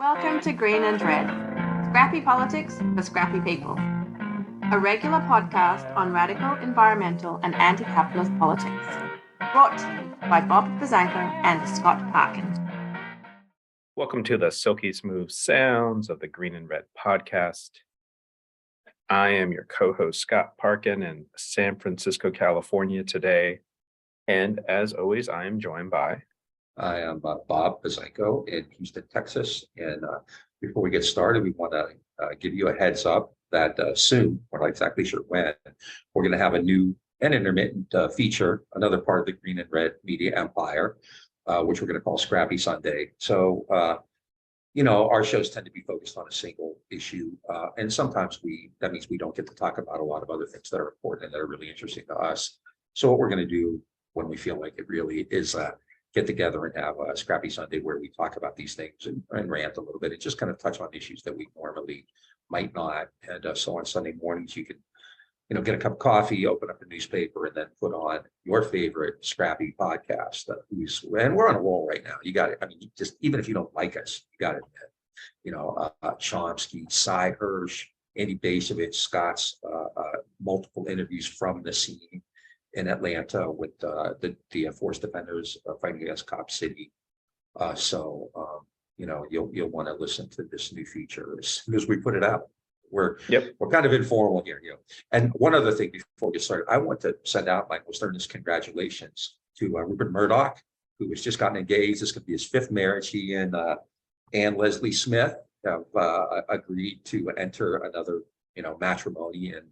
Welcome to Green and Red, scrappy politics for scrappy people, a regular podcast on radical environmental and anti-capitalist politics, brought to you by Bob Bazanko and Scott Parkin. Welcome to the silky smooth sounds of the Green and Red podcast. I am your co-host Scott Parkin in San Francisco, California today. And as always, I am joined by... I am Bob Bazanko in Houston, Texas. And before we get started, we want to give you a heads up that soon, we're not exactly sure when, we're going to have a new and intermittent feature, another part of the Green and Red media empire, which we're going to call Scrappy Sunday. So, our shows tend to be focused on a single issue. And sometimes that means we don't get to talk about a lot of other things that are important and that are really interesting to us. So what we're going to do when we feel like it really is get together and have a Scrappy Sunday where we talk about these things and rant a little bit and just kind of touch on issues that we normally might not. And so on Sunday mornings, you can, get a cup of coffee, open up a newspaper, and then put on your favorite Scrappy podcast. And we're on a roll right now. You got it. I mean, just even if you don't like us, you got it. Chomsky, Cy Hirsch, Andy Basovich, Scott's multiple interviews from the scene in Atlanta with the forest defenders fighting against Cop City. You'll want to listen to this new feature as soon as we put it out. We're kind of informal here, And one other thing before we get started, I want to send out my most earnest congratulations to Rupert Murdoch, who has just gotten engaged. This could be his fifth marriage. He and Ann Leslie Smith have agreed to enter another matrimony, and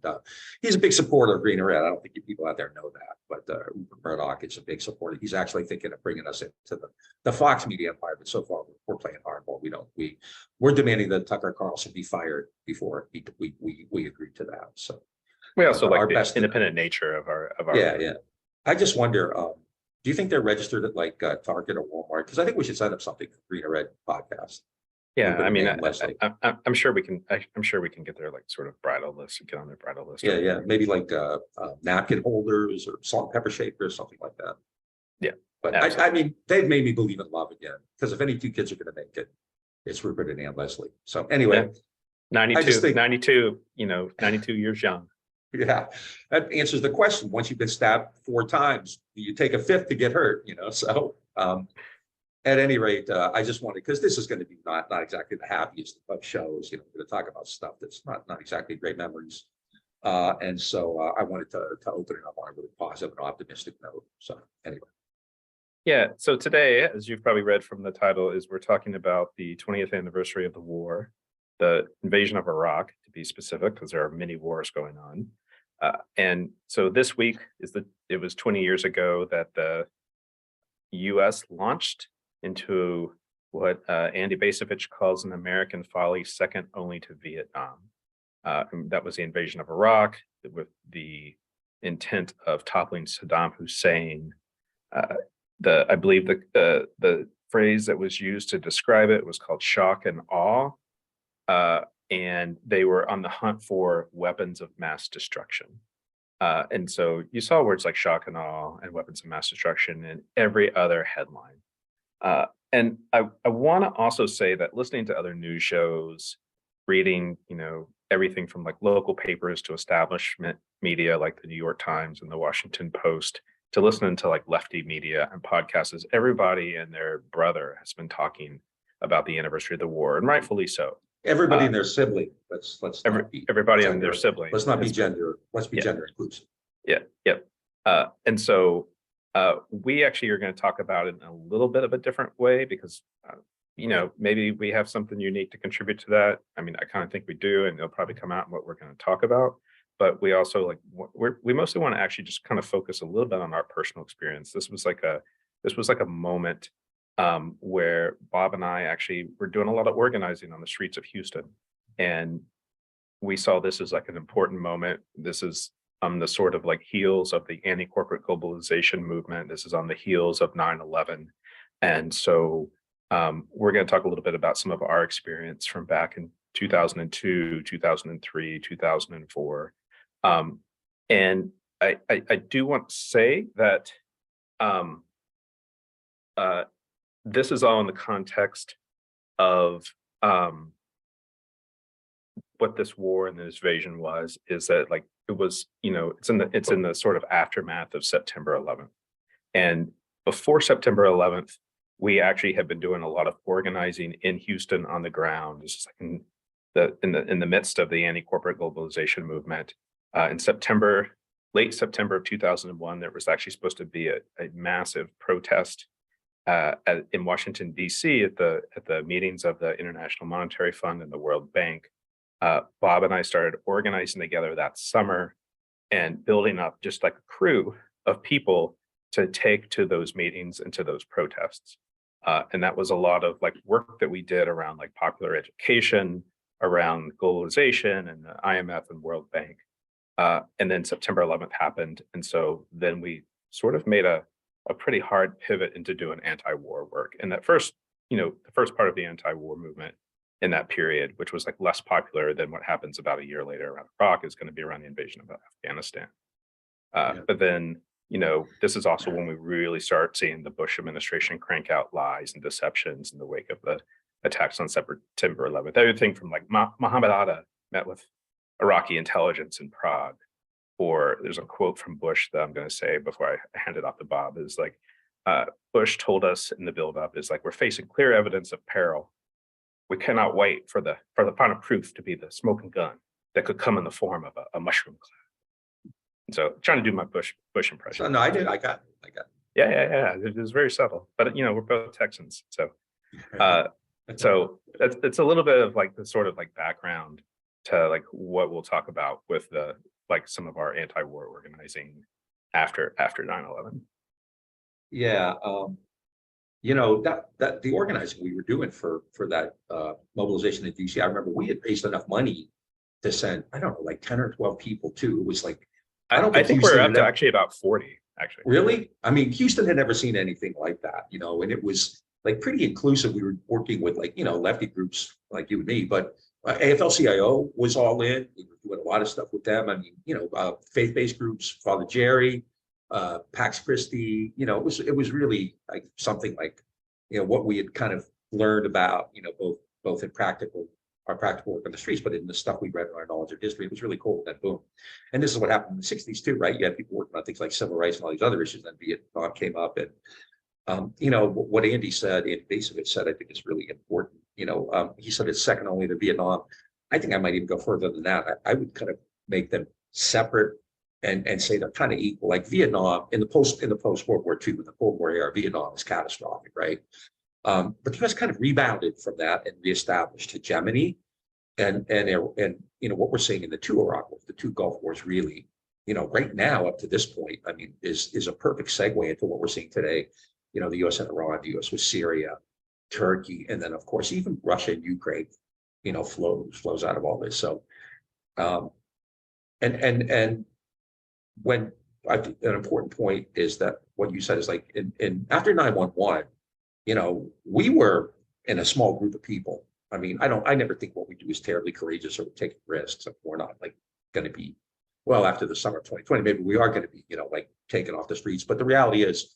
he's a big supporter of Green and Red. I don't think you people out there know that, but Rupert Murdoch is a big supporter. He's actually thinking of bringing us into the Fox media empire, but so far we're playing hardball. We're demanding that Tucker Carlson be fired before we agree to that. So we also like the independent nature of our yeah. I just wonder, do you think they're registered at like Target or Walmart? Because I think we should set up something for Green and Red podcast. Yeah, I mean, I'm sure we can. I'm sure we can get their sort of bridal list and get on their bridal list. Yeah, maybe like napkin holders or salt and pepper shakers, something like that. Yeah, but I mean, they've made me believe in love again. Because if any two kids are going to make it, it's Rupert and Ann Leslie. So anyway, 92, 92 years young. Yeah, that answers the question. Once you've been stabbed 4 times, you take a 5th to get hurt. So. At any rate, I just wanted, because this is going to be not exactly the happiest of shows. We're going to talk about stuff that's not exactly great memories. And so I wanted to open it up on a really positive and optimistic note. So anyway. Yeah, so today, as you've probably read from the title, we're talking about the 20th anniversary of the war, the invasion of Iraq, to be specific, because there are many wars going on. And so this week it was 20 years ago that the U.S. launched into what Andy Basovich calls an American folly second only to Vietnam. That was the invasion of Iraq with the intent of toppling Saddam Hussein. I believe the phrase that was used to describe it was called shock and awe. And they were on the hunt for weapons of mass destruction. And so you saw words like shock and awe and weapons of mass destruction in every other headline. And I want to also say that listening to other news shows, reading, everything from local papers to establishment media like the New York Times and the Washington Post, to listening to lefty media and podcasts, everybody and their brother has been talking about the anniversary of the war, and rightfully so. Everybody and their sibling. Let's everybody and their sibling. Let's not be gender. Let's be gender inclusive. Yeah. Yep. And so we actually are going to talk about it in a little bit of a different way because, maybe we have something unique to contribute to that. I mean, I kind of think we do, and it'll probably come out in what we're going to talk about. But we also we mostly want to actually just kind of focus a little bit on our personal experience. This was like a moment where Bob and I actually were doing a lot of organizing on the streets of Houston, and we saw this as an important moment. This is on the sort of heels of the AntiCorporate Globalization movement. This is on the heels of 9/11. And so we're going to talk a little bit about some of our experience from back in 2002, 2003, 2004. And I do want to say that this is all in the context of um, what this war and this invasion was is that like it was, it's in the sort of aftermath of September 11th. And before September 11th, we actually had been doing a lot of organizing in Houston on the ground. This is like in the midst of the anti-corporate globalization movement. In late September of 2001, there was actually supposed to be a massive protest in Washington, D.C. at the meetings of the International Monetary Fund and the World Bank. Bob and I started organizing together that summer and building up just like a crew of people to take to those meetings and to those protests. And that was a lot of like work that we did around like popular education, around globalization and the IMF and World Bank. And then September 11th happened. And so then we sort of made a pretty hard pivot into doing anti-war work. And that first, the first part of the anti-war movement in that period, which was like less popular than what happens about a year later around Iraq, is going to be around the invasion of Afghanistan. But then, this is also when we really start seeing the Bush administration crank out lies and deceptions in the wake of the attacks on September 11th. Everything from like Mohammed Atta met with Iraqi intelligence in Prague, or there's a quote from Bush that I'm going to say before I hand it off to Bob, is like, Bush told us in the buildup is like, we're facing clear evidence of peril. We cannot wait for the final proof to be the smoking gun that could come in the form of a mushroom cloud. And so trying to do my Bush impression. So, no, I did. I got it. Yeah. It was very subtle, but we're both Texans. So, so it's a little bit of like the sort of like background to like what we'll talk about with the, like some of our anti-war organizing after 9/11. Yeah. That the organizing we were doing for that mobilization in DC, I remember we had raised enough money to send, I don't know, like 10 or 12 people too. It was like, I think we're up to actually about 40, actually. Really? I mean, Houston had never seen anything like that, and it was like pretty inclusive. We were working with like, lefty groups like you and me, but AFL-CIO was all in. We were doing a lot of stuff with them. I mean, faith-based groups, Father Jerry, Pax Christi, it was really like something like, what we had kind of learned about, both in our practical work on the streets, but in the stuff we read in our knowledge of history. It was really cool. Then boom. And this is what happened in the 60s too, right? You had people working on things like civil rights and all these other issues. Then Vietnam came up, and what Andy Basovich said, I think is really important. He said it's second only to Vietnam. I think I might even go further than that. I would kind of make them separate and say they're kind of equal. Like Vietnam in the post World War II, in the Cold War era, Vietnam is catastrophic, right? But the US kind of rebounded from that and reestablished hegemony. And what we're seeing in the two Iraq wars, the two Gulf wars, really, right now up to this point, I mean, is a perfect segue into what we're seeing today. The US and Iran, the US with Syria, Turkey, and then of course even Russia and Ukraine, flows out of all this. So, and when I think an important point is that what you said is like in after 9/11, we were in a small group of people. I mean, I never think what we do is terribly courageous or taking risks. We're not like going to be, well, after the summer of 2020, maybe we are going to be, like taken off the streets. But the reality is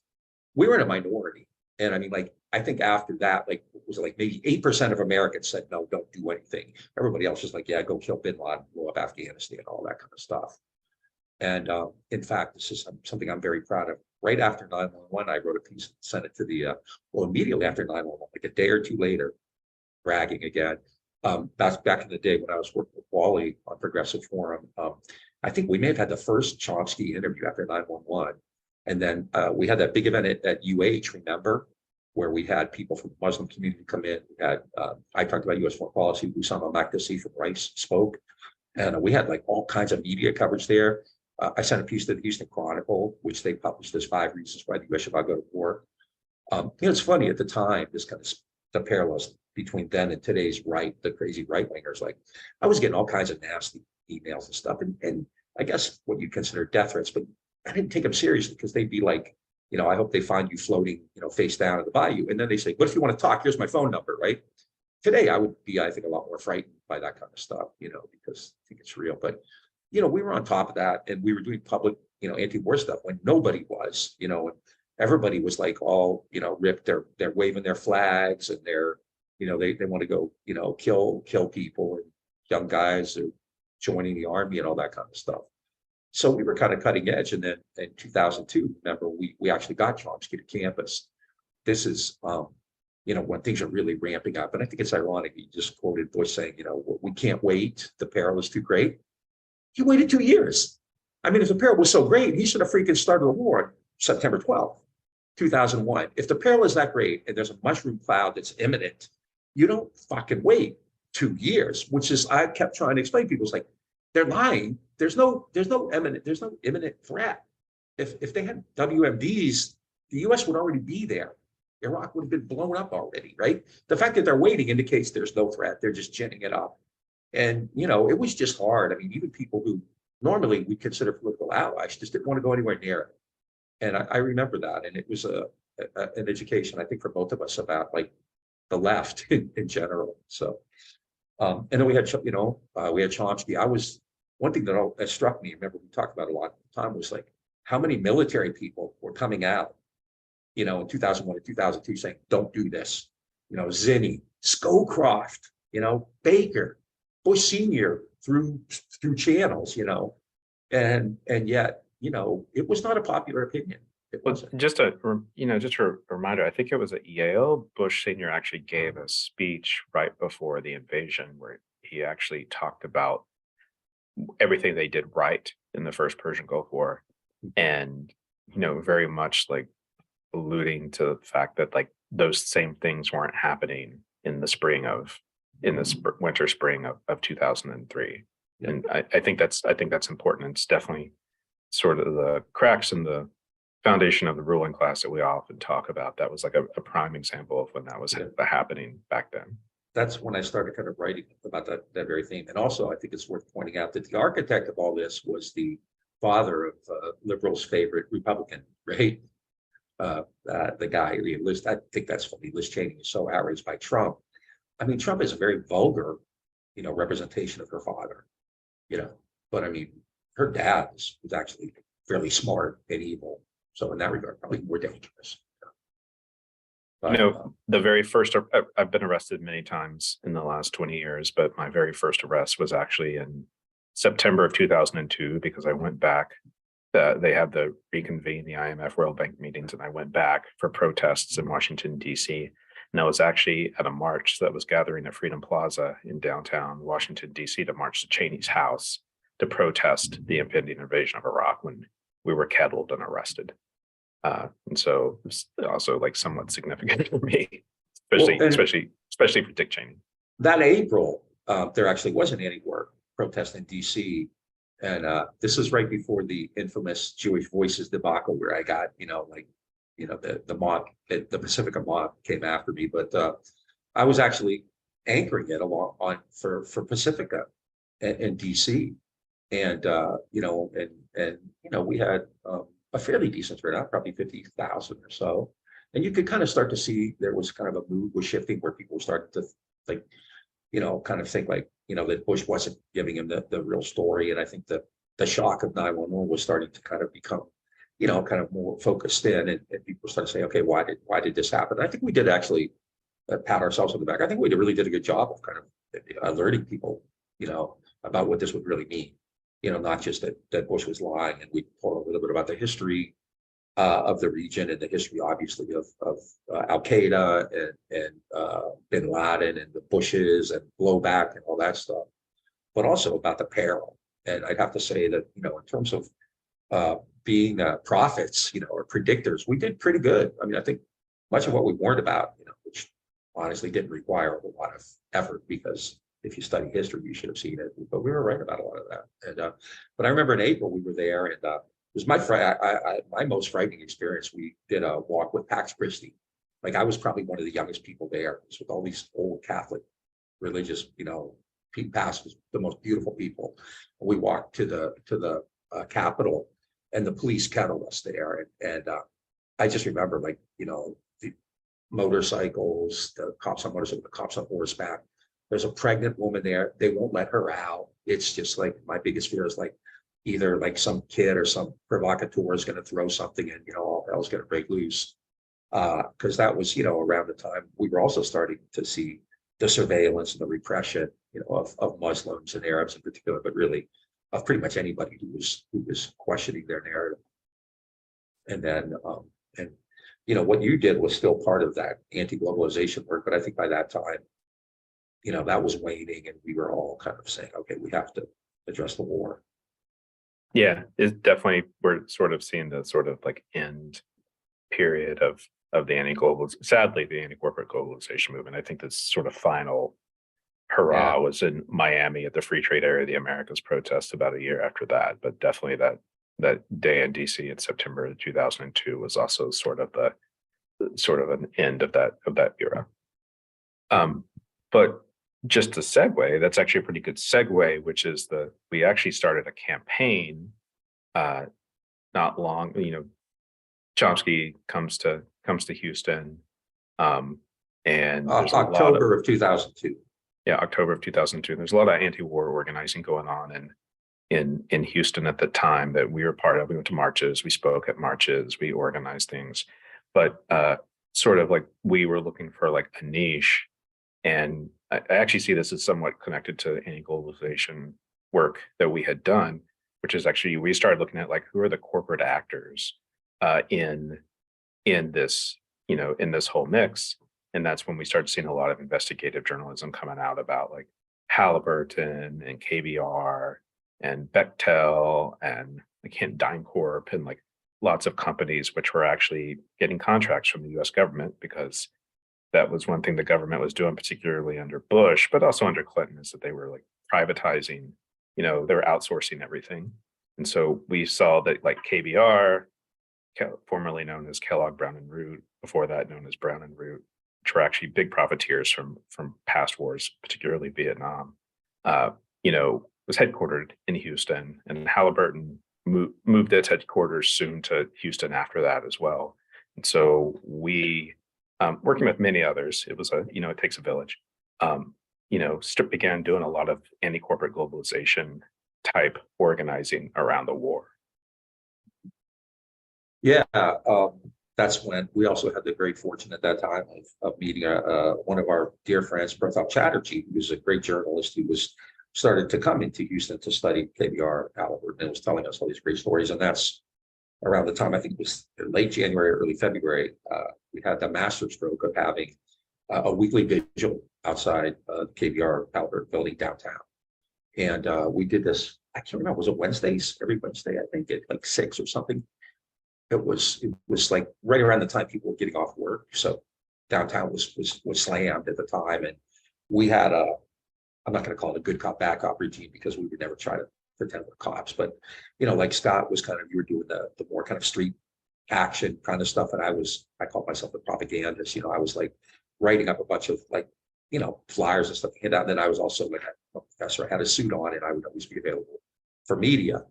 we were in a minority. And I mean, like, I think after that, like, was it like maybe 8% of Americans said, no, don't do anything. Everybody else was like, yeah, go kill bin Laden, blow up Afghanistan, all that kind of stuff. And in fact, this is something I'm very proud of. Right after 9/11, I wrote a piece and sent it to immediately after 9/11, like a day or two later, bragging again. That's back in the day when I was working with Folly on Progressive Forum. I think we may have had the first Chomsky interview after 9/11. And then we had that big event at UH, remember, where we had people from the Muslim community come in. We had, I talked about US foreign policy, Usama Makdisi from Rice spoke. And we had like all kinds of media coverage there. I sent a piece to the Houston Chronicle, which they published as 5 reasons why the US should not go to war. It's funny at the time, this kind of the parallels between then and today's right, the crazy right wingers. Like I was getting all kinds of nasty emails and stuff, and I guess what you consider death threats, but I didn't take them seriously because they'd be like, I hope they find you floating, face down in the bayou. And then they say, what if you want to talk? Here's my phone number, right? Today, I would be, I think, a lot more frightened by that kind of stuff, because I think it's real. But, we were on top of that, and we were doing public, anti-war stuff when nobody was, and everybody was like all, ripped. They're waving their flags and they're, They want to go, kill people, and young guys are joining the army and all that kind of stuff. So we were kind of cutting edge. And then in 2002, remember, we actually got Chomsky to campus. This is, when things are really ramping up. And I think it's ironic. You just quoted Bush saying, we can't wait. The peril is too great. He waited 2 years. I mean, if the peril was so great, he should have freaking started the war on September 12th, 2001. If the peril is that great and there's a mushroom cloud that's imminent, you don't fucking wait 2 years, which is, I kept trying to explain to people, it's like, they're lying. There's no imminent threat. If they had WMDs, the US would already be there. Iraq would have been blown up already, right? The fact that they're waiting indicates there's no threat. They're just ginning it up. And, it was just hard. I mean, even people who normally we consider political allies just didn't want to go anywhere near it. And I remember that. And it was an education, I think, for both of us about like the left in general. So, and then we had Chomsky. One thing that struck me, remember we talked about a lot at the time, was like how many military people were coming out, in 2001 and 2002 saying, don't do this. Zinni, Scowcroft, Baker, Bush Sr. through channels, and yet, it was not a popular opinion. It wasn't. Just a reminder, I think it was at Yale, Bush Sr. actually gave a speech right before the invasion where he actually talked about everything they did right in the first Persian Gulf War, and very much like alluding to the fact that like those same things weren't happening in the winter spring of 2003. Yeah. And I think that's important. It's definitely sort of the cracks in the foundation of the ruling class that we often talk about. That was like a prime example of when that was happening back then. That's when I started kind of writing about that very theme. And also, I think it's worth pointing out that the architect of all this was the father of liberals' favorite Republican, right? The guy, I think that's funny. Liz Cheney is so outraged by Trump. I mean, Trump is a very vulgar, representation of her father, but I mean, her dad was actually fairly smart and evil. So in that regard, probably more dangerous. But, the very first, I've been arrested many times in the last 20 years, but my very first arrest was actually in September of 2002, because I went back. They had the reconvene the IMF World Bank meetings, and I went back for protests in Washington, D.C. And I was actually at a march that was gathering at Freedom Plaza in downtown Washington, D.C. to march to Cheney's house to protest the impending invasion of Iraq when we were kettled and arrested. And so it's also like somewhat significant for me, especially for Dick Cheney. That April, there actually was an anti-war protest in DC. And this is right before the infamous Jewish Voices debacle, where I got, the mob, the Pacifica mob came after me. But I was actually anchoring it for Pacifica in DC. And, we had a fairly decent turnout, probably 50,000 or so. And you could kind of start to see there was kind of a mood was shifting where people started to like, kind of think like, that Bush wasn't giving him the real story. And I think that the shock of 9/11 was starting to kind of become, kind of more focused in, and people started saying, okay, why did this happen? I think we did actually pat ourselves on the back. I think we really did a good job of kind of alerting people, about what this would really mean. Not just that Bush was lying, and we told a little bit about the history of the region and the history, obviously, of Al Qaeda and Bin Laden and the Bushes and blowback and all that stuff, but also about the peril. And I'd have to say that, in terms of being prophets, or predictors, we did pretty good. I mean, I think much of what we warned about, which honestly didn't require a lot of effort, because if you study history, you should have seen it. But we were right about a lot of that. And but I remember in April we were there, and it was my most frightening experience. We did a walk with Pax Christi. Like, I was probably one of the youngest people there. It was with all these old Catholic religious, Pete Pax was the most beautiful people. And we walked to the Capitol, and the police kettled us there. And I just remember, like, the motorcycles, the cops on motorcycles, the cops on horseback. There's a pregnant woman there. They won't let her out. It's just like, my biggest fear is like either like some kid or some provocateur is going to throw something and, all hell's going to break loose. Because that was, around the time we were also starting to see the surveillance and the repression, of Muslims and Arabs in particular, but really of pretty much anybody who was questioning their narrative. And then, and what you did was still part of that anti-globalization work, but I think by that time, that was waning, and we were all kind of saying, okay, we have to address the war. Yeah, it's definitely, we're sort of seeing the sort of like end period of the sadly, the anti-corporate globalization movement. I think this sort of final hurrah was in Miami at the Free Trade Area of the Americas protest about a year after that. But definitely that day in DC in September of 2002 was also sort of an end of that era. But just to segue, that's actually a pretty good segue, which is we actually started a campaign not long, Chomsky comes to Houston, and there's October of 2002. Yeah, October of 2002. There's a lot of anti-war organizing going on in Houston at the time that we were part of. We went to marches, we spoke at marches, we organized things, but sort of like we were looking for like a niche. And I actually see this as somewhat connected to anti-globalization work that we had done, which is actually, we started looking at like, who are the corporate actors in this, in this whole mix. And that's when we started seeing a lot of investigative journalism coming out about like Halliburton and KBR and Bechtel and DynCorp and like lots of companies which were actually getting contracts from the US government, because that was one thing the government was doing, particularly under Bush, but also under Clinton, is that they were like privatizing, they were outsourcing everything. And so we saw that like KBR, formerly known as Kellogg Brown and Root, before that known as Brown and Root, which were actually big profiteers from past wars, particularly Vietnam, was headquartered in Houston, and Halliburton moved its headquarters soon to Houston after that as well. And so we, working with many others, it was it takes a village, began doing a lot of anti-corporate globalization type organizing around the war. Yeah, that's when we also had the great fortune at that time of meeting one of our dear friends, Pratap Chatterjee, who was a great journalist who started to come into Houston to study KBR Halliburton, and was telling us all these great stories. And that's around the time, I think it was late January, early February, we had the masterstroke of having a weekly vigil outside the KBR Halliburton building downtown. And we did this, I can't remember, was it Wednesdays? Every Wednesday, I think, at like 6 or something. It was like right around the time people were getting off work. So downtown was slammed at the time. And we had I'm not going to call it a good cop, bad cop routine, because we would never try to pretend we're cops. But, like Scott was kind of, you were doing the more kind of street action kind of stuff. And I called myself a propagandist. I was like writing up a bunch of like, flyers and stuff to hand out. And then I was also like a professor. I had a suit on, and I would always be available for media.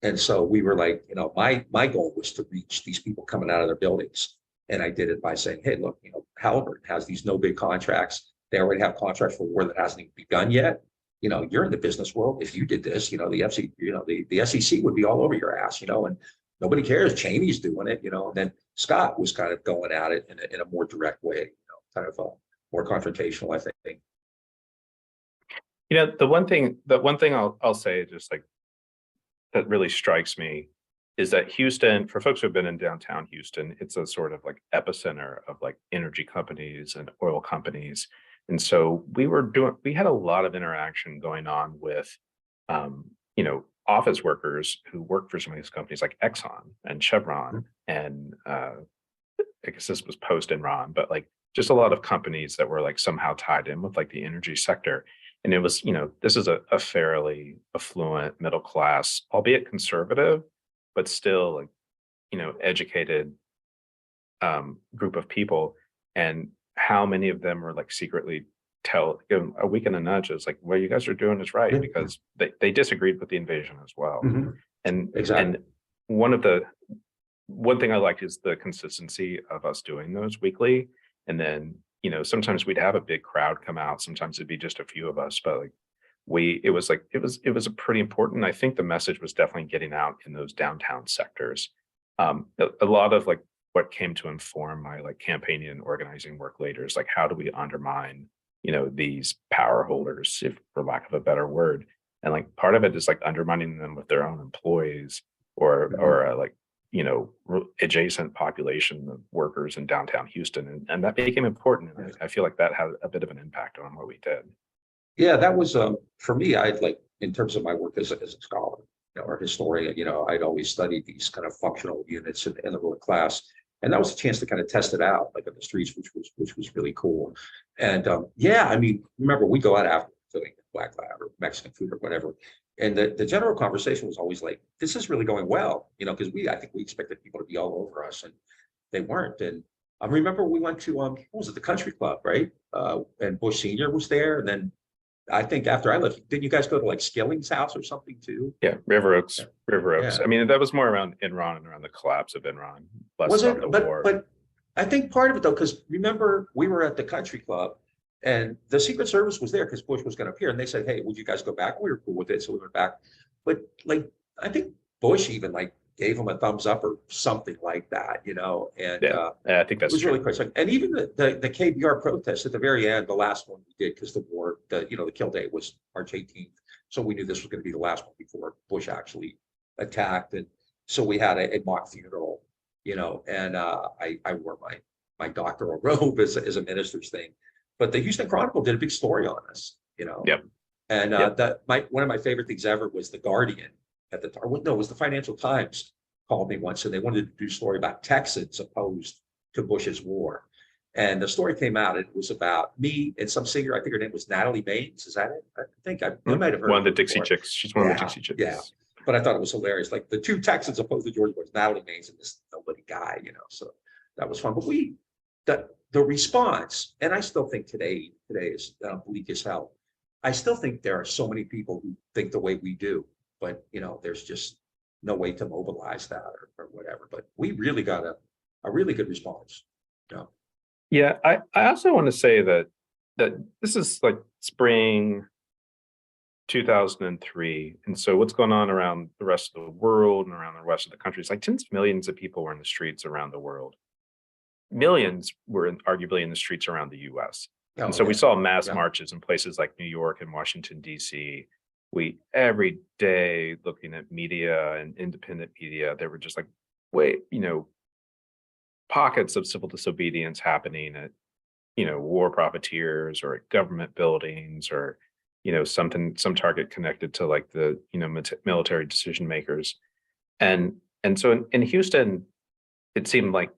And so we were like, my goal was to reach these people coming out of their buildings. And I did it by saying, hey, look, Halliburton has these no bid contracts. They already have contracts for war that hasn't even begun yet. You're in the business world. If you did this, the FC, the SEC would be all over your ass, and nobody cares. Cheney's doing it, and then Scott was kind of going at it in a more direct way, kind of more confrontational, I think. The one thing I'll say, just like, that really strikes me, is that Houston, for folks who have been in downtown Houston, it's a sort of like epicenter of like energy companies and oil companies. And so we had a lot of interaction going on with, office workers who work for some of these companies like Exxon and Chevron. And I guess this was post Enron, but like just a lot of companies that were like somehow tied in with like the energy sector. And it was, this is a fairly affluent, middle class, albeit conservative, but still like, educated group of people. And how many of them were like secretly give them a week and a nudge. It's like, what you guys are doing is right, because they disagreed with the invasion as well. Mm-hmm. And exactly. And one thing I liked is the consistency of us doing those weekly. And then, sometimes we'd have a big crowd come out. Sometimes it'd be just a few of us, but like it was a pretty important. I think the message was definitely getting out in those downtown sectors. A lot of like what came to inform my like campaigning and organizing work later is like, how do we undermine these power holders, if for lack of a better word. And like part of it is like undermining them with their own employees or like, adjacent population of workers in downtown Houston. And that became important. And I feel like that had a bit of an impact on what we did. Yeah, that was for me. I'd like in terms of my work as a scholar, or historian. I'd always studied these kind of functional units in the ruling class, and that was a chance to kind of test it out, like on the streets, which was really cool. And yeah, I mean, remember we go out after doing black lab or Mexican food or whatever, and the general conversation was always like, "This is really going well," because I think we expected people to be all over us, and they weren't. And I remember we went to what was it, the country club, right? And Bush Senior was there, and then I think after I left, didn't you guys go to like Skilling's house or something too? Yeah, River Oaks. Yeah. River Oaks. Yeah. I mean, that was more around Enron and around the collapse of Enron, less Was about it? the But war. but I think part of it though, because remember we were at the country club and the Secret Service was there because Bush was going to appear, and they said, "Hey, would you guys go back?" And we were cool with it, so we went back. But like I think Bush even like gave him a thumbs up or something like that, and Yeah, I think it that's was true. really quite. And even the KBR protest at the very end, the last one we did because the war, the kill date was March 18th, so we knew this was going to be the last one before Bush actually attacked, and so we had a mock funeral, and I wore my doctoral robe as a minister's thing, but the Houston Chronicle did a big story on us, Yep. and Yep. one of my favorite things ever was the Guardian at the time. No, it was the Financial Times called me once, and they wanted to do a story about Texans opposed to Bush's war. And the story came out. It was about me and some singer. I think her name was Natalie Maines. Is that it? I think I might have heard One of the her Dixie before. Chicks. She's one of the Dixie Chicks. Yeah. But I thought it was hilarious. Like the two Texans opposed to George Bush, Natalie Maines and this nobody guy, So that was fun. But the response, and I still think today is bleak as hell. I still think there are so many people who think the way we do, but there's just no way to mobilize that or whatever. But we really got a really good response. Yeah, I also want to say that this is like spring 2003, and so what's going on around the rest of the world and around the rest of the country is like tens of millions of people were in the streets around the world. Millions were arguably in the streets around the U.S. And so we saw mass marches in places like New York and Washington, D.C. We every day looking at media and independent media, they were just like, pockets of civil disobedience happening at, war profiteers or at government buildings or, some target connected to like the, military decision makers. And so in Houston, it seemed like,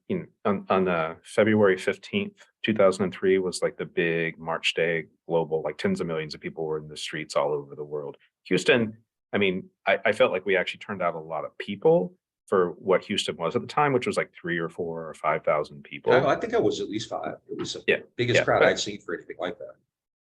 on February 15th, 2003 was like the big March Day global, like tens of millions of people were in the streets all over the world. Houston, I mean, I felt like we actually turned out a lot of people for what Houston was at the time, which was like 3 or 4 or 5,000 people. I think it was at least 5. It was the biggest crowd I'd seen for anything like that.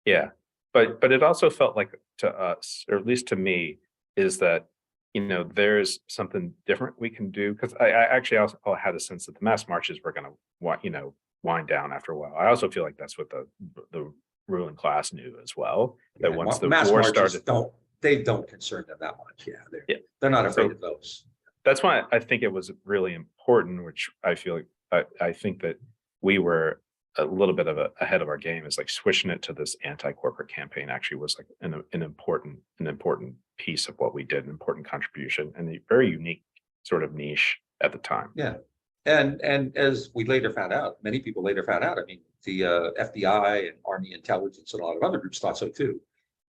Yeah. But it also felt like to us, or at least to me, is that, there's something different we can do. Because I actually also had a sense that the mass marches were going to, wind down after a while. I also feel like that's what the ruling class knew as well. That once the war started, they don't concern them that much. They're not afraid of those. That's why I think it was really important, which I feel like I think that we were a little bit of ahead of our game, is like switching it to this anti-corporate campaign actually was like an important piece of what we did, an important contribution, and a very unique sort of niche at the time. Yeah. And as we later found out, many people later found out, I mean, the FBI and Army intelligence and a lot of other groups thought so too,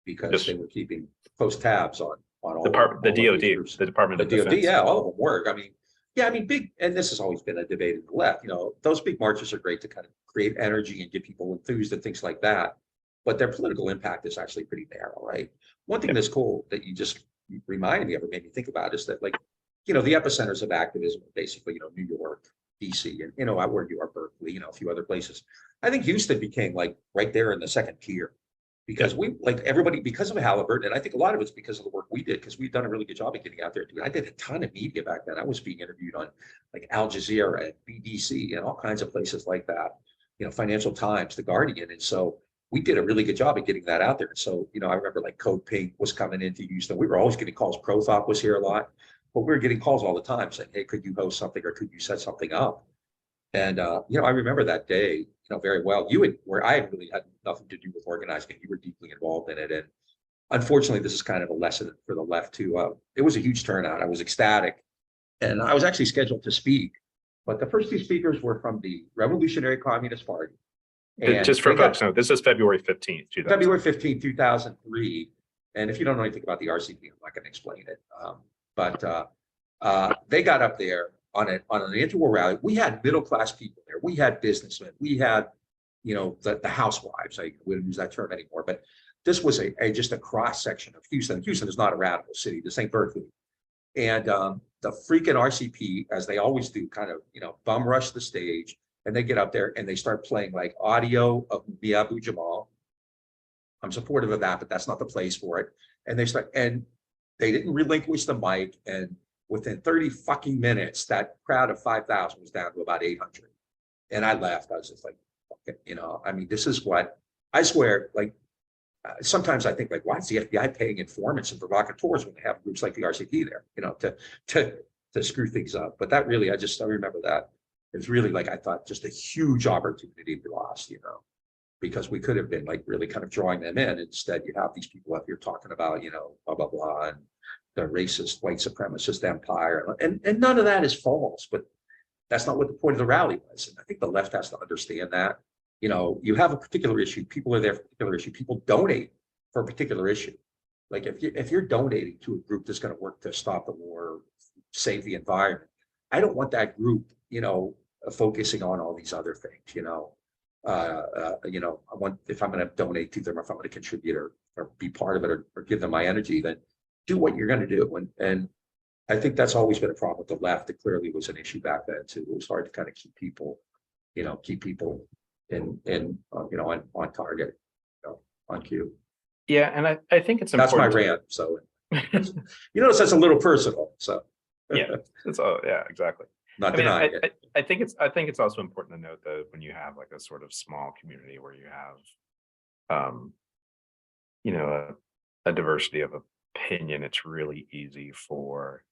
because they were keeping close tabs on all the DOD, the Department of Defense. Yeah, all of them were. I mean, big, and this has always been a debate in the left. Those big marches are great to kind of create energy and get people enthused and things like that, but their political impact is actually pretty narrow, right? One thing that's cool that you just reminded me of or made me think about is that, like, the epicenters of activism are basically, New York, DC, and, where you are, Berkeley, a few other places. I think Houston became like right there in the second tier because we, like everybody, because of Halliburton, and I think a lot of it's because of the work we did, because we've done a really good job of getting out there. Dude, I did a ton of media back then. I was being interviewed on like Al Jazeera and BBC and all kinds of places like that, Financial Times, The Guardian. And so we did a really good job of getting that out there. And so, I remember like Code Pink was coming into Houston. We were always getting calls. ProThought was here a lot. But we were getting calls all the time saying, "Hey, could you host something or could you set something up?" And I remember that day. very well. You had, where I really had nothing to do with organizing, you were deeply involved in it. And unfortunately, this is kind of a lesson for the left too. It was a huge turnout. I was ecstatic. And I was actually scheduled to speak, but the first two speakers were from the Revolutionary Communist Party. And just for folks, no, this is February 15th, 2000. February 15th, 2003. And if you don't know anything about the RCP, I'm not going to explain it. But they got up there on an Antiwar rally. We had middle-class people there. We had businessmen. We had, the housewives. I wouldn't use that term anymore, but this was just a cross section of Houston. Houston is not a radical city. This ain't Berkeley. And the freaking RCP, as they always do, kind of, bum rush the stage, and they get up there and they start playing like audio of Abu Jamal. I'm supportive of that, but that's not the place for it. And they didn't relinquish the mic. And within 30 fucking minutes, that crowd of 5,000 was down to about 800. And I left. I was just like, this is what I swear, like, sometimes I think, like, why is the FBI paying informants and provocateurs when they have groups like the RCP there, to screw things up? But that really, I remember that. It's really, like, I thought just a huge opportunity we lost, because we could have been like really kind of drawing them in. Instead, you have these people up here talking about, blah, blah, blah, and the racist white supremacist empire. And none of that is false, but that's not what the point of the rally was. And I think the left has to understand that. You have a particular issue, people are there for a particular issue, people donate for a particular issue. Like if you're donating to a group that's going to work to stop the war, save the environment, I don't want that group, focusing on all these other things, I want, if I'm going to donate to them, or if I'm going to contribute or be part of it, or give them my energy, then do what you're going to do. And I think that's always been a problem with the left. It clearly was an issue back then too. It was hard to kind of keep people on target, on cue. Yeah, and I think it's important. That's my rant. So notice that's a little personal. So yeah, it's all, yeah, exactly. Not denying it. I think it's also important to note that when you have like a sort of small community where you have a diversity of opinion, it's really easy for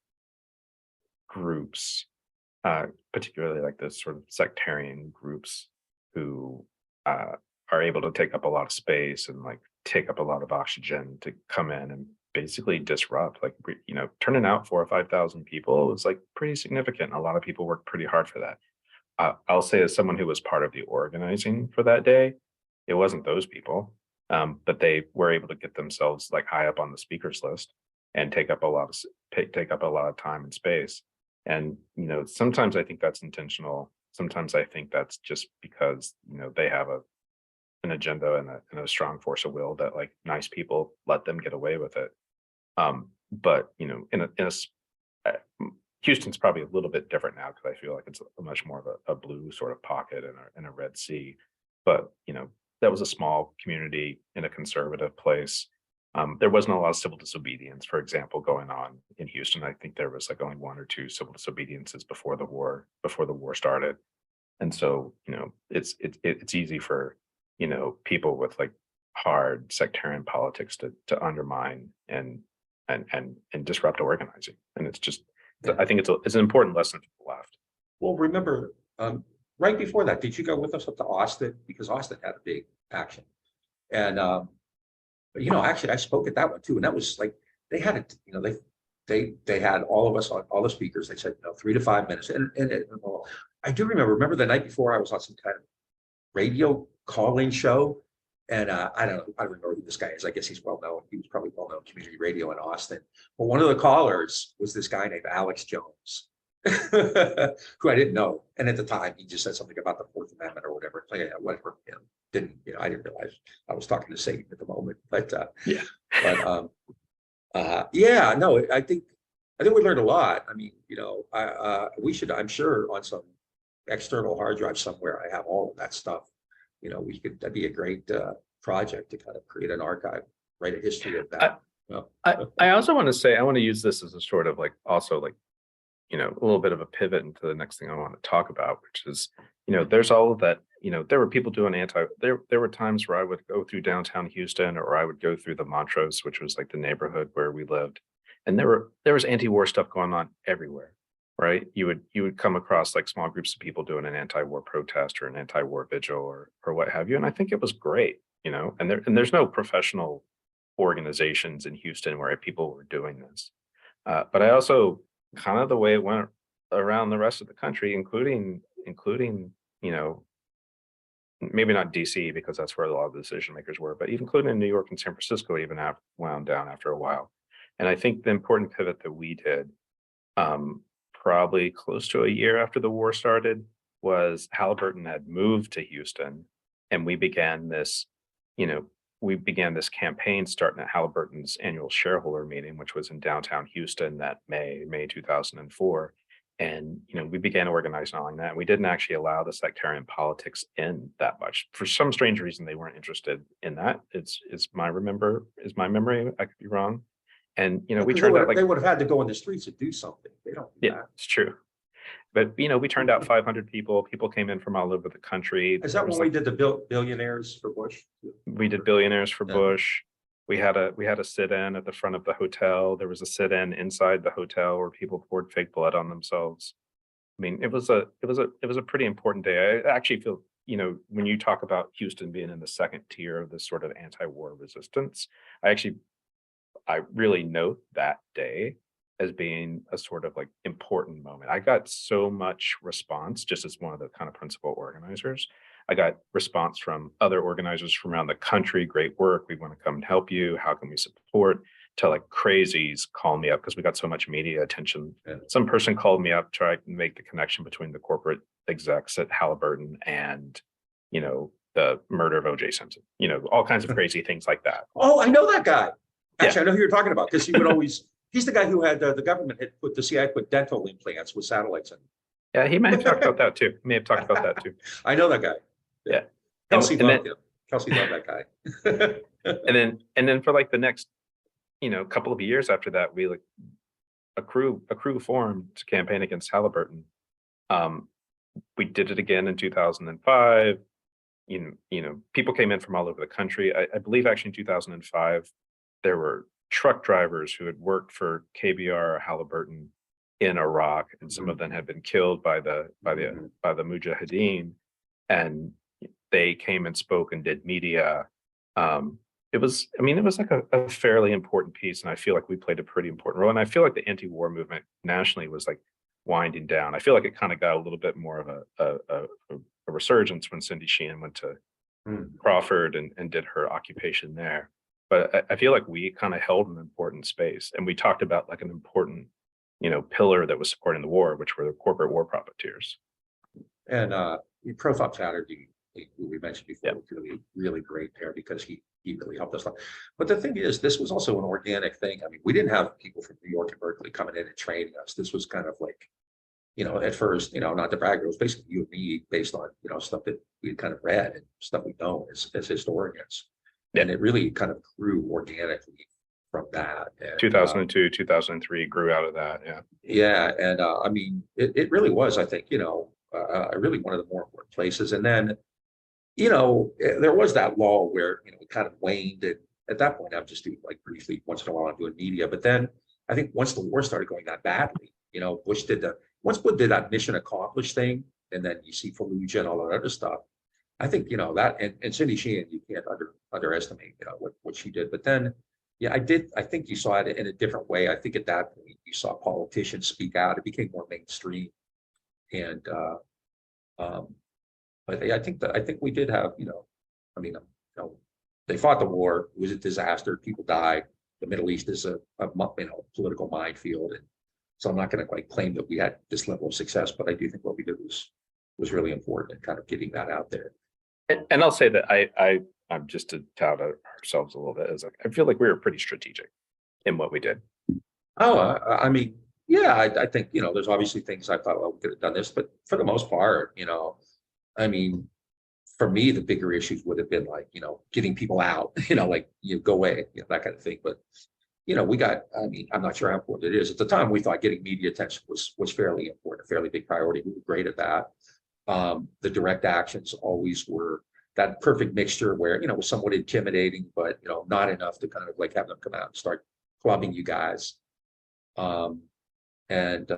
groups, particularly like this sort of sectarian groups, who are able to take up a lot of space and like take up a lot of oxygen to come in and basically disrupt. Like, turning out 4,000 or 5,000 people was like pretty significant. A lot of people worked pretty hard for that. I'll say, as someone who was part of the organizing for that day, it wasn't those people, but they were able to get themselves like high up on the speakers list and take up a lot of time and space. And sometimes I think that's intentional. Sometimes I think that's just because they have an agenda and a strong force of will that like nice people let them get away with it. But Houston's probably a little bit different now, because I feel like it's a much more of a blue sort of pocket in a red sea. But that was a small community in a conservative place. There wasn't a lot of civil disobedience, for example, going on in Houston. I think there was like only 1 or 2 civil disobediences before the war started. And so it's easy for people with like hard sectarian politics to undermine and disrupt organizing. And it's just, I think it's an important lesson for the left. Well, remember, right before that, did you go with us up to Austin? Because Austin had a big action. And actually I spoke at that one too. And that was like, they had it, they had all of us on, all the speakers. They said 3 to 5 minutes. And I do remember the night before, I was on some kind of radio call-in show. And I don't remember who this guy is. I guess he's well known. He was probably well known community radio in Austin. But one of the callers was this guy named Alex Jones, who I didn't know. And at the time, he just said something about the Fourth Amendment or whatever. Like, whatever. I didn't realize I was talking to Satan at the moment. But I think we learned a lot. I mean, we should. I'm sure on some external hard drive somewhere, I have all of that stuff. That'd be a great project to kind of create an archive, write a history of that. I also want to say, I want to use this as a sort of like, also like, a little bit of a pivot into the next thing I want to talk about, which is, there's all of that, there were people doing there were times where I would go through downtown Houston, or I would go through the Montrose, which was like the neighborhood where we lived. And there was anti-war stuff going on everywhere, right? You would come across like small groups of people doing an anti-war protest or an anti-war vigil or what have you. And I think it was great, and there's no professional organizations in Houston where people were doing this. But I also kind of the way it went around the rest of the country, including, maybe not DC because that's where a lot of the decision makers were, but even including in New York and San Francisco, even wound down after a while. And I think the important pivot that we did, probably close to a year after the war started, was Halliburton had moved to Houston, and we began this campaign starting at Halliburton's annual shareholder meeting, which was in downtown Houston that May 2004. And we began organizing on that. We didn't actually allow the sectarian politics in that much. For some strange reason, they weren't interested in that. Is my memory? I could be wrong. And we turned out like they would have had to go in the streets to do something. They don't do that. It's true. But we turned out 500 people. People came in from all over the country. Is that when we did the billionaires for Bush? We did billionaires for Bush. We had a sit-in at the front of the hotel. There was a sit-in inside the hotel where people poured fake blood on themselves. I mean, it was a pretty important day. I actually feel, when you talk about Houston being in the second tier of this sort of anti-war resistance, I really note that day as being a sort of like important moment. I got so much response just as one of the kind of principal organizers. I got response from other organizers from around the country. Great work. We want to come and help you. How can we support? To like crazies call me up because we got so much media attention. Yeah. Some person called me up, tried to make the connection between the corporate execs at Halliburton and, the murder of O.J. Simpson, all kinds of crazy things like that. Oh, I know that guy. Actually, I know who you're talking about because he would always, he's the guy who had the government had put the CIA put dental implants with satellites in. Yeah, he may have talked about that too. I know that guy. Yeah. Kelsey loved him. Kelsey loved that guy. and then for like the next, couple of years after that, we like a crew formed to campaign against Halliburton. We did it again in 2005. People came in from all over the country. I believe actually in 2005, there were truck drivers who had worked for KBR or Halliburton in Iraq, and some of them had been killed by the Mujahideen, and they came and spoke and did media. It was like a fairly important piece, and I feel like we played a pretty important role. And I feel like the anti-war movement nationally was like winding down. I feel like it kind of got a little bit more of a resurgence when Cindy Sheehan went to Crawford and did her occupation there. But I feel like we kind of held an important space, and we talked about like an important, pillar that was supporting the war, which were the corporate war profiteers. And Profile Chatterjee, who we mentioned before, was really, really great there because he really helped us a lot. But the thing is, this was also an organic thing. I mean, we didn't have people from New York and Berkeley coming in and training us. This was kind of like, at first, not to brag, it was basically you and me based on, stuff that we had kind of read and stuff we know as historians. Yeah. And it really kind of grew organically from that. And, 2002, 2003 grew out of that. Yeah. Yeah. And I mean, it really was, I think, really one of the more important places. And then, there was that lull where, it kind of waned. And at that point, I'm just doing like briefly once in a while, I'm doing media. But then I think once the war started going that badly, Bush once Bush did that mission accomplished thing, and then you see Fallujah and all that other stuff. I think, that and Cindy Sheehan, you can't underestimate, what she did. But then, I think you saw it in a different way. I think at that point you saw politicians speak out. It became more mainstream. And but I think we did have, they fought the war. It was a disaster. People died. The Middle East is a political minefield. And so I'm not going to like claim that we had this level of success, but I do think what we did was really important in kind of getting that out there. And I'll say that I'm just to tout ourselves a little bit, is like I feel like we were pretty strategic in what we did. Oh, I mean, yeah, I think there's obviously things I thought, well, we could have done this, but for the most part, I mean, for me, the bigger issues would have been like getting people out, like go away, that kind of thing. But we got. I mean, I'm not sure how important it is. At the time, we thought getting media attention was fairly important, a fairly big priority. We were great at that. The direct actions always were that perfect mixture where, was somewhat intimidating, but, not enough to kind of like have them come out and start clubbing you guys. And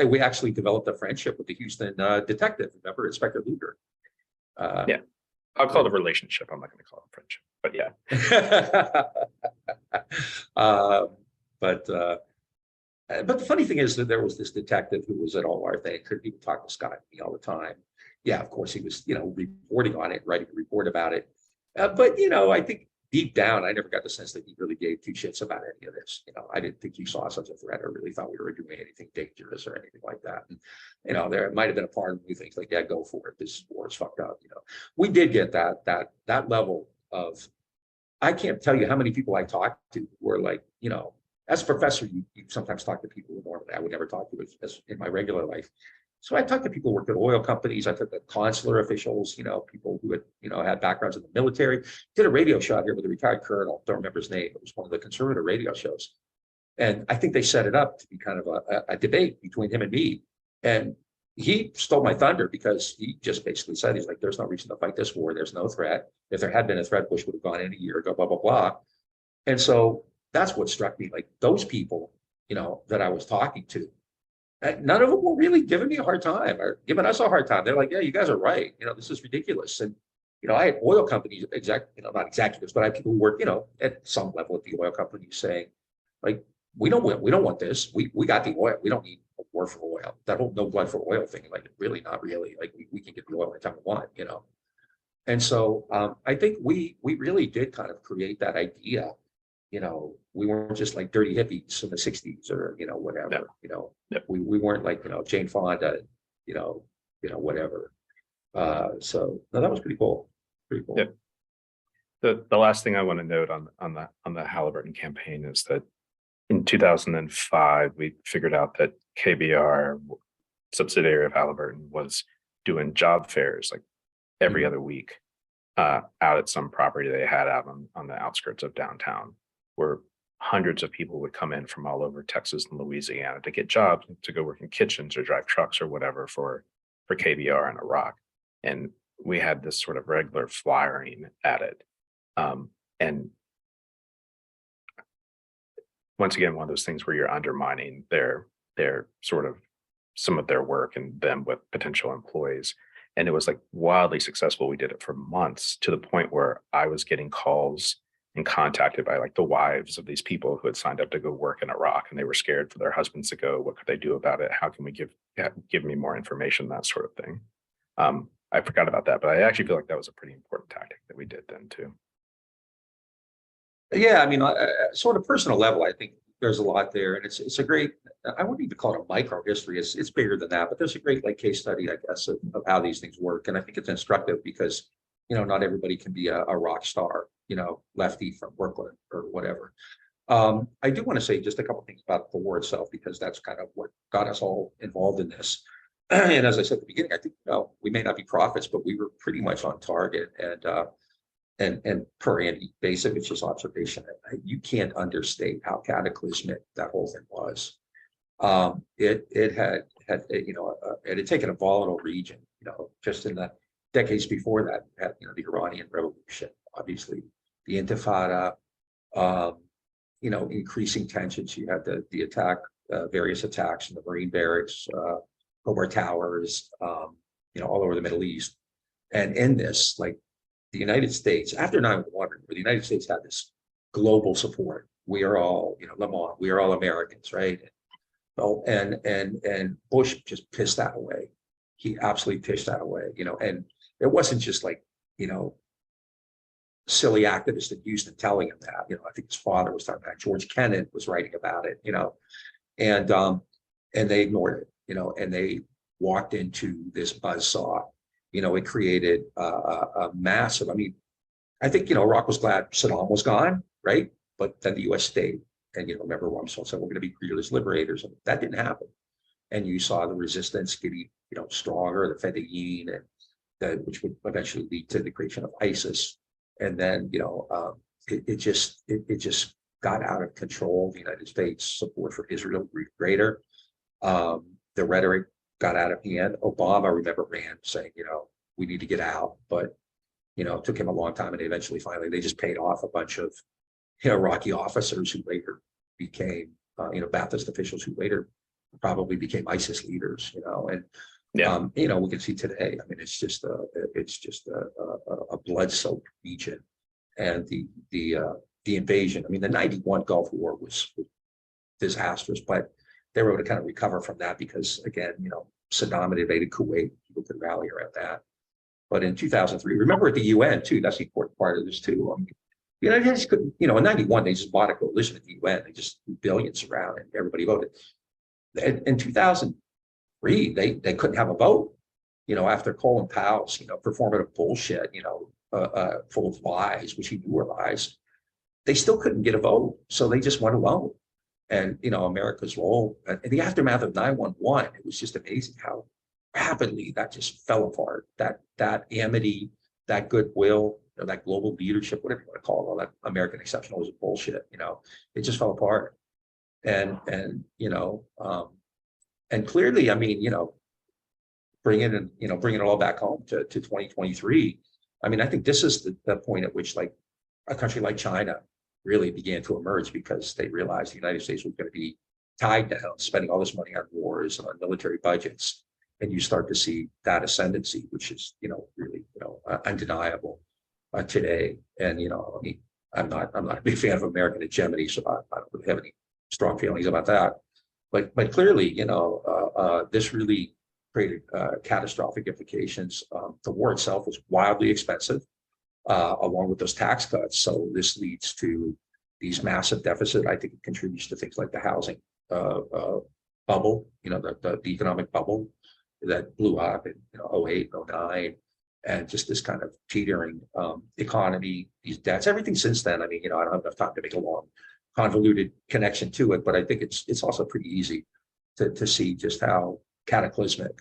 we actually developed a friendship with the Houston detective. Remember, Inspector Luger? Yeah, I'll call it a relationship. I'm not going to call it friendship, but yeah. But the funny thing is that there was this detective who was at all our things. He would talk to Scott and me all the time. Yeah, of course, he was, reporting on it, writing a report about it. But, I think deep down, I never got the sense that he really gave two shits about any of this. I didn't think he saw such a threat or really thought we were doing anything dangerous or anything like that. And, there might have been a part of me thinks like, yeah, go for it. This war is fucked up. We did get that level of, I can't tell you how many people I talked to were like, as a professor, you sometimes talk to people who normally I would never talk to as in my regular life. So I talked to people who worked at oil companies. I talked to consular officials, people who had, had backgrounds in the military. Did a radio show out here with a retired colonel. Don't remember his name. It was one of the conservative radio shows. And I think they set it up to be kind of a debate between him and me. And he stole my thunder because he just basically said, he's like, there's no reason to fight this war. There's no threat. If there had been a threat, Bush would have gone in a year ago, blah, blah, blah. And so that's what struck me. Like those people, that I was talking to, none of them were really giving me a hard time or giving us a hard time. They're like, yeah, you guys are right. This is ridiculous. And, I had oil companies, not executives, but I had people who work, at some level at the oil companies saying, like, we don't want this. We got the oil. We don't need a war for oil. That whole no blood for oil thing, like, really not really. Like, we can get the oil anytime we want, And so I think we really did kind of create that idea. We weren't just like dirty hippies in the 60s or, whatever, we weren't like, Jane Fonda, whatever. So no, that was pretty cool. Pretty cool. Yeah. The last thing I want to note on the Halliburton campaign is that in 2005, we figured out that KBR, subsidiary of Halliburton, was doing job fairs like every other week out at some property they had out on the outskirts of downtown, where hundreds of people would come in from all over Texas and Louisiana to get jobs, to go work in kitchens or drive trucks or whatever for KBR in Iraq. And we had this sort of regular flyering at it. And once again, one of those things where you're undermining their sort of some of their work and them with potential employees. And it was like wildly successful. We did it for months to the point where I was getting calls and contacted by like the wives of these people who had signed up to go work in Iraq, and they were scared for their husbands to go. What could they do about it? How can we give me more information? That sort of thing. I forgot about that, but I actually feel like that was a pretty important tactic that we did then too. Yeah, I mean, sort of personal level, I think there's a lot there, and it's a great. I wouldn't even call it a micro history. It's bigger than that, but there's a great like case study, I guess, of how these things work, and I think it's instructive because not everybody can be a rock star, lefty from Brooklyn or whatever. I do want to say just a couple of things about the war itself, because that's kind of what got us all involved in this. And as I said at the beginning, I think we may not be prophets, but we were pretty much on target. And per Andy Basovich's observation, you can't understate how cataclysmic that whole thing was. It had taken a volatile region, just in the decades before that, had the Iranian Revolution, obviously the Intifada, increasing tensions. You had the attack, various attacks in the Marine barracks, Cobra Towers, all over the Middle East, and in this, like, the United States, after 9/11, where the United States had this global support, we are all, Le Mans, we are all Americans, right? And Bush just pissed that away. He absolutely pissed that away, and it wasn't just like, silly activists in Houston telling him that, I think his father was talking about, George Kennan was writing about it, and they ignored it, and they walked into this buzzsaw. It created a massive, I think, Iraq was glad Saddam was gone, right? But then the US stayed. And, remember Rumsfeld said, we're going to be fearless liberators. And that didn't happen. And you saw the resistance getting, stronger, the Fedayeen, and which would eventually lead to the creation of ISIS. And then, it just got out of control. The United States support for Israel grew greater. The rhetoric got out of hand. Obama, remember, ran saying, we need to get out, but, it took him a long time, and finally, they just paid off a bunch of, Iraqi officers who later became, Ba'athist officials who later probably became ISIS leaders, and Yeah. we can see today. I mean, it's just a blood-soaked region, and the invasion. I mean, the '91 Gulf War was disastrous, but they were able to kind of recover from that because, again, Saddam had invaded Kuwait. People could rally around that. But in 2003, remember at the UN too. That's the important part of this too. The United States couldn't, in '91 they just bought a coalition at the UN. They just threw billions around and everybody voted. In 2003, they couldn't have a vote. After Colin Powell's performative bullshit, full of lies, which he knew were lies, they still couldn't get a vote. So they just went alone. And America's role in the aftermath of 9/11, it was just amazing how rapidly that just fell apart. That amity, that goodwill, that global leadership, whatever you want to call it, all that American exceptionalism bullshit, it just fell apart. And clearly, I mean, bringing it all back home to 2023. I mean, I think this is the point at which, like, a country like China really began to emerge, because they realized the United States was going to be tied down, spending all this money on wars and on military budgets. And you start to see that ascendancy, which is, really, undeniable today. And, I mean, I'm not a big fan of American hegemony, so I don't really have any strong feelings about that. But clearly, this really created catastrophic implications. The war itself was wildly expensive, along with those tax cuts. So this leads to these massive deficits. I think it contributes to things like the housing bubble, the economic bubble that blew up in '08, '09, and just this kind of teetering economy, these debts, everything since then. I mean, I don't have enough time to make a long, convoluted connection to it, but I think it's also pretty easy to see just how cataclysmic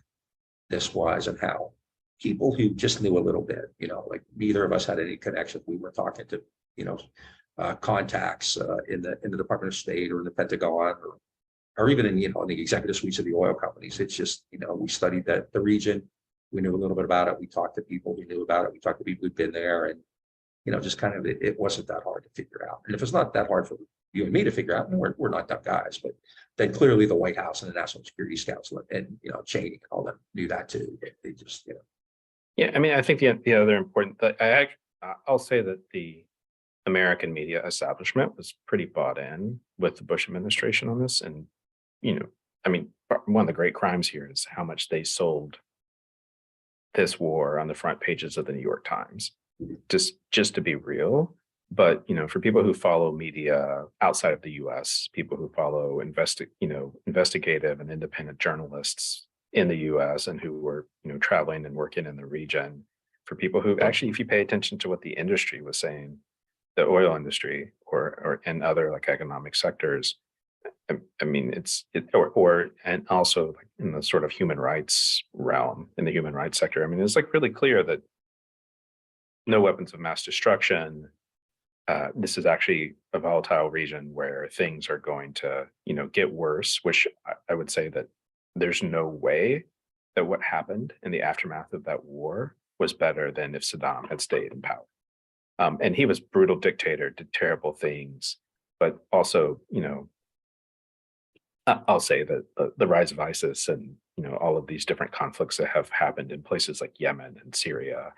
this was, and how people who just knew a little bit, like neither of us had any connection. We were talking to, contacts in the Department of State or in the Pentagon, or even in, in the executive suites of the oil companies. It's just, we studied the region. We knew a little bit about it. We talked to people who knew about it. We talked to people who'd been there, and, just kind of, it wasn't that hard to figure out. And if it's not that hard for you and me to figure out, we're not dumb guys, but then clearly the White House and the National Security Council and, Cheney and all them knew that too. They just, Yeah, I mean, I think the other important I'll say that the American media establishment was pretty bought in with the Bush administration on this. And, I mean, one of the great crimes here is how much they sold this war on the front pages of the New York Times, just to be real. But, for people who follow media outside of the US, people who follow investigative and independent journalists in the US and who were, traveling and working in the region, for people who actually, if you pay attention to what the industry was saying, the oil industry or in other like economic sectors, I mean, and also like in the sort of human rights realm, in the human rights sector, I mean, it's like really clear that no weapons of mass destruction. This is actually a volatile region where things are going to, get worse, which I would say that there's no way that what happened in the aftermath of that war was better than if Saddam had stayed in power. And he was brutal dictator, did terrible things, but also, I'll say that the rise of ISIS and, all of these different conflicts that have happened in places like Yemen and Syria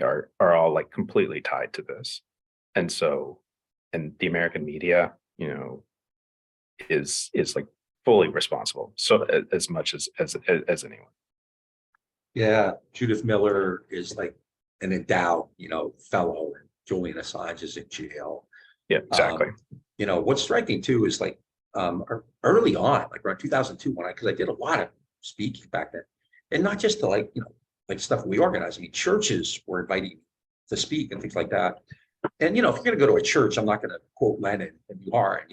are all like completely tied to this. And so, and the American media, is like fully responsible. So as much as anyone. Yeah, Judith Miller is like an endowed, fellow, and Julian Assange is in jail. Yeah, exactly. What's striking too is like early on, like around 2002, because I did a lot of speaking back then, and not just to like stuff we organized. I mean, churches were inviting me to speak and things like that. And if you're going to go to a church, I'm not going to quote Lenin and Warren,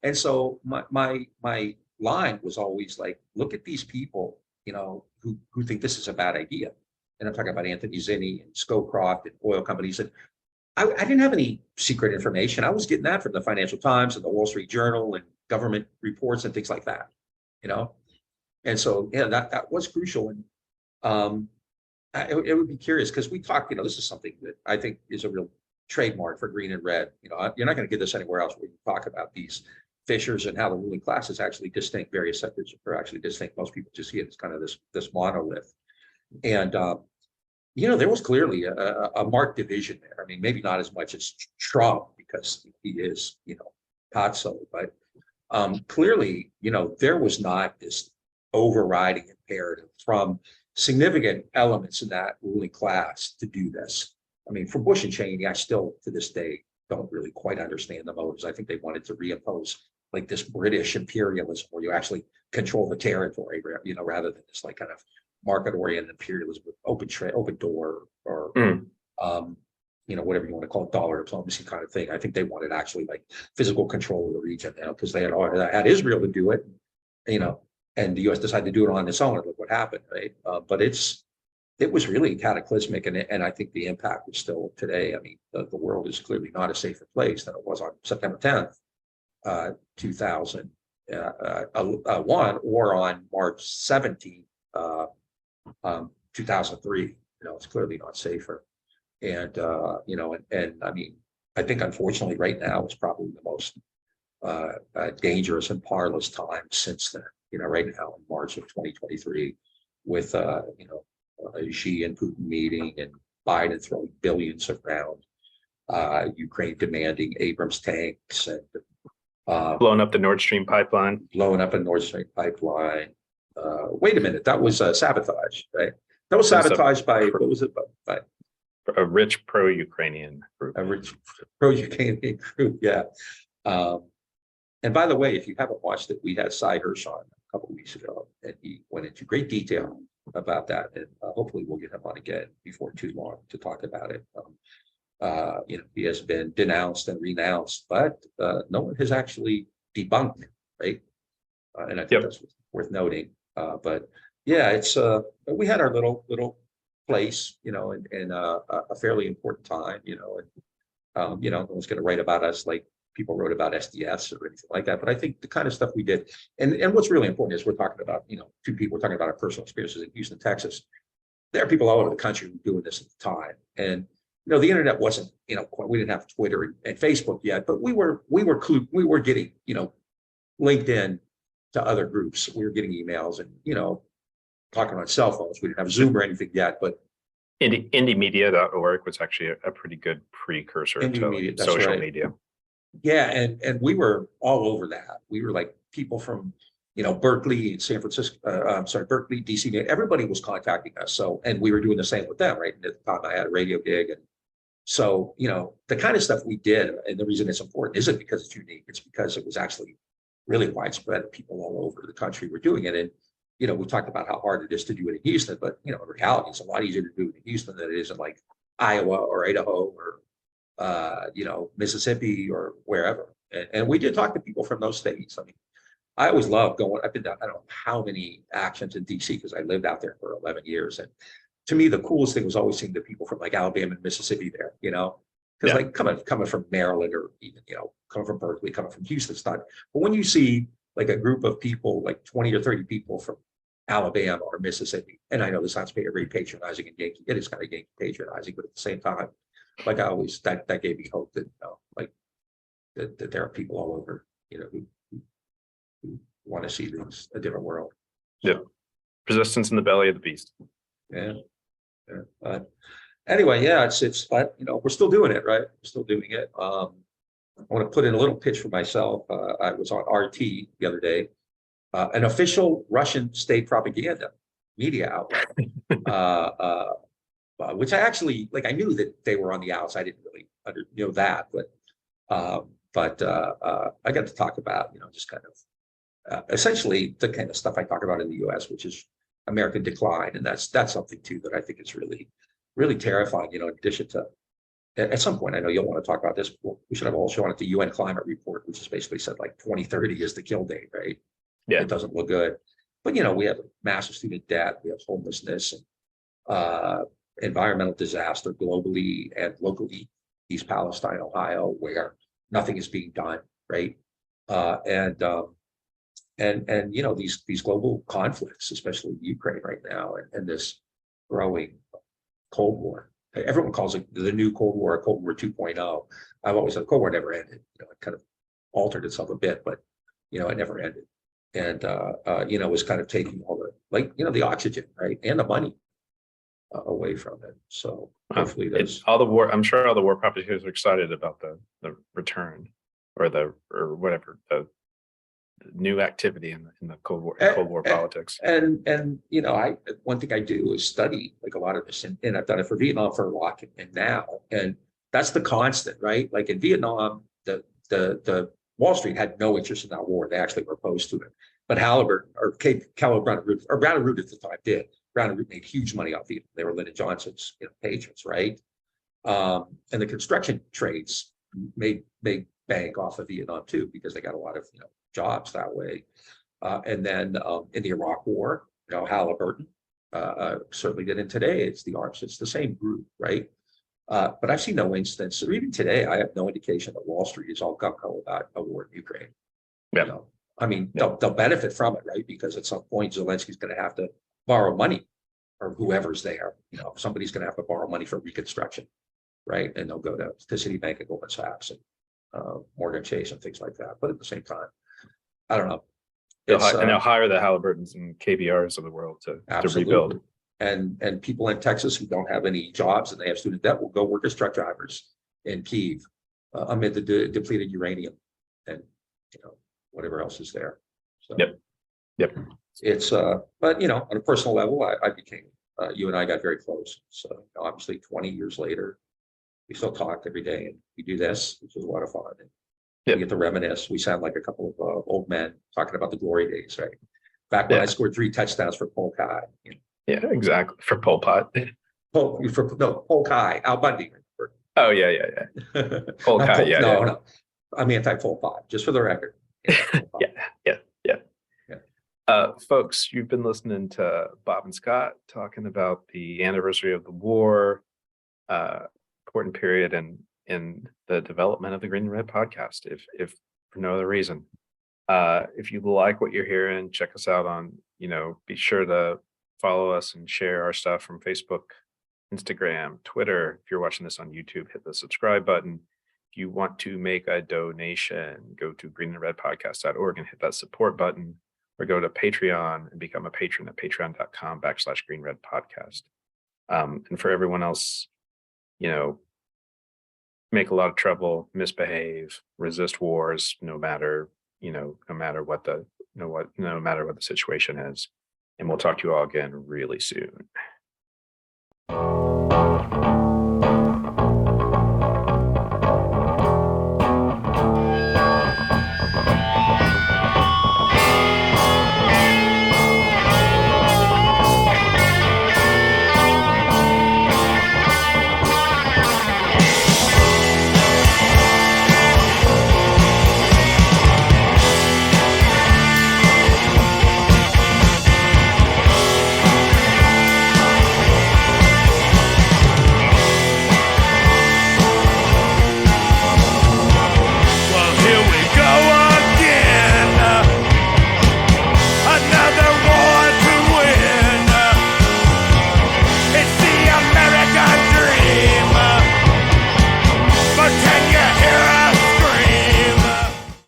And so my line was always like, look at these people, who think this is a bad idea. And I'm talking about Anthony Zinni and Scowcroft and oil companies. And I didn't have any secret information. I was getting that from the Financial Times and the Wall Street Journal and government reports and things like that, And so, that was crucial. And it would be curious, because we talk, this is something that I think is a real trademark for Green and Red. You're not going to get this anywhere else where you talk about these fissures and how the ruling class is actually distinct. Various sectors are actually distinct. Most people just see it as kind of this monolith. And there was clearly a marked division there. I mean, maybe not as much as Trump because he is, Patso, but clearly, there was not this overriding imperative from significant elements in that ruling class to do this. I mean, for Bush and Cheney, I still to this day don't really quite understand the motives. I think they wanted to reimpose like this British imperialism where you actually control the territory, rather than this like kind of market-oriented imperialism with open door, or whatever you want to call it, dollar diplomacy kind of thing. I think they wanted actually like physical control of the region now because they had Israel to do it, and the U.S. decided to do it on its own. And look what happened, right? But it was really cataclysmic, and I think the impact is still today. I mean, the world is clearly not a safer place than it was on September 10th, 2001, or on March 17th, 2003. It's clearly not safer. And and I mean, I think unfortunately right now is probably the most dangerous and parlous time since then. Right now in March of 2023, with Xi and Putin meeting and Biden throwing billions around, Ukraine demanding Abrams tanks, and blowing up the Nord Stream pipeline. Blowing up a Nord Stream pipeline. Wait a minute, that was sabotage, right? That was sabotaged by, what was it? By a rich pro-Ukrainian group. A rich pro-Ukrainian group, yeah. And by the way, if you haven't watched it, we had Cy Hirsch on a couple of weeks ago, and he went into great detail about that. And hopefully we'll get him on again before too long to talk about it. He has been denounced and renounced, but no one has actually debunked it, right? And I think that's worth noting. But yeah, it's we had our little place, in a fairly important time, and no one's going to write about us like people wrote about SDS or anything like that. But I think the kind of stuff we did, and what's really important is we're talking about, two people, we're talking about our personal experiences in Houston, Texas. There are people all over the country doing this at the time. And, the internet wasn't, we didn't have Twitter and Facebook yet, but we were getting, LinkedIn to other groups. We were getting emails and, talking on cell phones. We didn't have Zoom or anything yet, but indiemedia.org was actually a pretty good precursor to social media. Yeah, and we were all over that. We were like people from, Berkeley and San Francisco, Berkeley, DC, everybody was contacting us. So, and we were doing the same with them, right? And at the time I had a radio gig. And so, the kind of stuff we did, and the reason it's important isn't because it's unique, it's because it was actually really widespread. People all over the country were doing it. And, we talked about how hard it is to do it in Houston, but, in reality, it's a lot easier to do it in Houston than it is in like Iowa or Idaho or, Mississippi or wherever. And we did talk to people from those states. I mean, I always love going. I've been to, I don't know how many actions in DC because I lived out there for 11 years. And to me, the coolest thing was always seeing the people from like Alabama and Mississippi there, because like coming from Maryland or even, coming from Berkeley, coming from Houston, it's not. But when you see like a group of people, like 20 or 30 people from Alabama or Mississippi, and I know this sounds very patronizing and Yankee, it is kind of Yankee patronizing, but at the same time, like I always, that gave me hope that, that there are people all over, who want to see things, a different world. Yeah. Persistence in the belly of the beast. Yeah. But anyway, yeah, but we're still doing it, right? We're still doing it. I want to put in a little pitch for myself. I was on RT the other day, an official Russian state propaganda media outlet, which I actually, like, I knew that they were on the outs. I didn't really know that, but I got to talk about, just kind of essentially the kind of stuff I talk about in the U.S., which is American decline. And that's something too that I think is really, really terrifying, in addition to, at some point, I know you'll want to talk about this. We should have also on it the UN climate report, which has basically said like 2030 is the kill date, right? Yeah. It doesn't look good. But, we have massive student debt, we have homelessness, and environmental disaster globally and locally, East Palestine, Ohio, where nothing is being done, right? And these global conflicts, especially Ukraine right now, and this growing Cold War. Everyone calls it the new Cold War, Cold War 2.0. I've always said Cold War never ended. It kind of altered itself a bit, but it never ended. And, was kind of taking all the oxygen, right, and the money away from it. So hopefully there's I'm sure all the war profiteers are excited about the return or whatever the new activity in the Cold War politics. And one thing I do is study like a lot of this, and I've done it for Vietnam for Iraq and now, and that's the constant, right? Like in Vietnam, the Wall Street had no interest in that war. They actually were opposed to it. But Halliburton or Brown and Root at the time did. Brown and Root made huge money off Vietnam. They were Lyndon Johnson's patrons, right? And the construction trades made bank off of Vietnam too, because they got a lot of jobs that way. And then in the Iraq War, Halliburton certainly did. And today it's the arms. It's the same group, right? But I've seen no instance, or even today, I have no indication that Wall Street is all gung-ho about a war in Ukraine. Yeah. I mean, they'll benefit from it, right? Because at some point, Zelensky's going to have to borrow money, or whoever's there. Somebody's going to have to borrow money for reconstruction, right? And they'll go to Citibank and Goldman Sachs and Morgan Chase and things like that. But at the same time, I don't know. And they'll hire the Halliburtons and KBRs of the world to rebuild. And people in Texas who don't have any jobs and they have student debt will go work as truck drivers in Kyiv amid the depleted uranium and whatever else is there. So Yep. It's but on a personal level, I became you and I got very close. So obviously 20 years later, we still talk every day and we do this, which is a lot of fun. And we get to reminisce. We sound like a couple of old men talking about the glory days, right? Back when I scored 3 touchdowns for Polk High. Yeah, exactly. For Pol Pot. Polk High, Al Bundy. Oh yeah. Polk High, No. I'm anti-Pol Pot, just for the record. Yeah. Folks, you've been listening to Bob and Scott talking about the anniversary of the war, important period in the development of the Green and Red podcast. If for no other reason, if you like what you're hearing, check us out on, be sure to follow us and share our stuff from Facebook, Instagram, Twitter. If you're watching this on YouTube, hit the subscribe button. If you want to make a donation, go to greenandredpodcast.org and hit that support button, or go to Patreon and become a patron at patreon.com/greenredpodcast. And for everyone else, make a lot of trouble, misbehave, resist wars, no matter what the situation is. And we'll talk to you all again really soon.